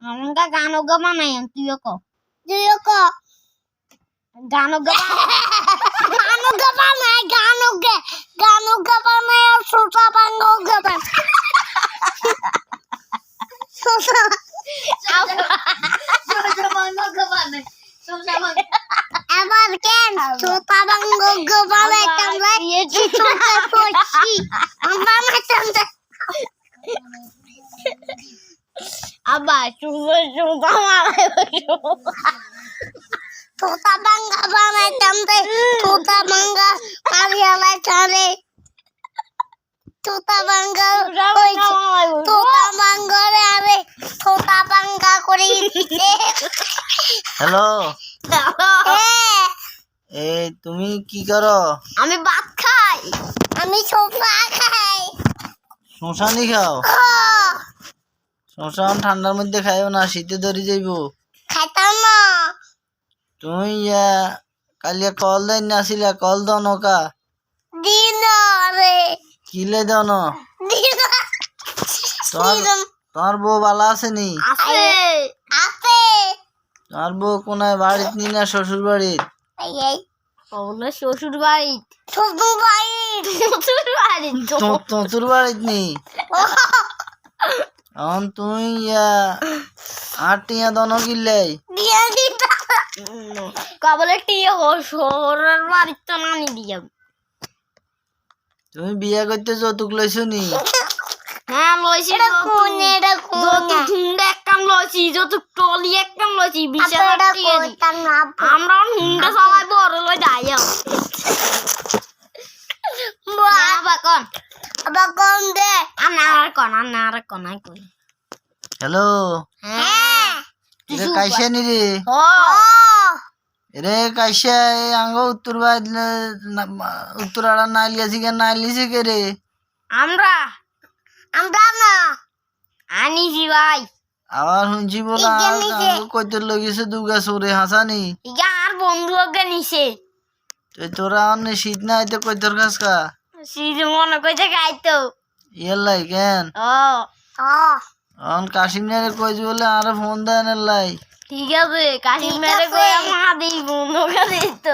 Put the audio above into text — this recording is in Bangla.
আমাকে গান ওগা বানাই তুইও ক গান ওগা বানাই আর সোটা বাংলা ওগা বানাই আবার কেন সোটা বাংলা ওগা বানাই তোমরা সোটা পড়ছি আমরা মাতাম আবার সোটা বানাই সোটা বাংলা বানাইতাম রে সোটা বাংলা পারিয়ালা চলে সোটা বাংলা সোটা বাংলা রে সোটা বাংলা করে দিতে হ্যালো এই তুমি কি করো? আমি ভাত খাই আমি সোফা খাই শশানি খাও? শশান ঠান্ডার মধ্যে খাইও না, শীতে ধরে যাইব। খাইতাম না তুমি কালিয়া কল দেন না আসিলা, কল দাও নৌকা দিন রে কিলে দাও ন দিন তোমার বউ ভালো আছে নি? আছে আছে তোমার বউ কোনায় বাড়িত নি না শ্বশুর বাড়িত? এই বলে শ্বশুর বাড়ি শ্বশুর বাড়ি শ্বশুর বাড়ি তোর বাড়িত নি? এখন তুই আটিয়া দন কিনলে দিয়া দিতা কবলে টিয়া শহরের বাড়ি তো নানি দিয়া তুমি বিয়া করতে যৌতুক লইছো নি? হ্যাঁ লইছি যৌতুক হুন্ডা একখান লইছি যৌতুক টলি একখান লইছি 20,000 টিয়া দি আমরা হুন্ডা সবাই বড় লই যাই আবার কোন দে আর কোন আই কই হ্যালো হ্যাঁ রে কাইছে নি রে? রে কাইছে আঙ্গ উত্তর বাড়ি উত্তর আড়া নাইলিয়াছি কে নাইলিছে কে রে? আমরা না আনিছি ভাই আবার শুনছি বলা কইতে লগিছে দুগা সরে হাসানি ইগা আর বন্ধু ওকে নিছে তুই তোরা অনে শীত না আইতে কই তোর কাছ কা শীত মনে কইতে খাইতো ইয়াল্লাই কেন অন কাশিম রে কই বলে আর ফোন দেন লাই ঠিক আছে কাশিম মেরে কই মা দেই বন্ধু কে দিত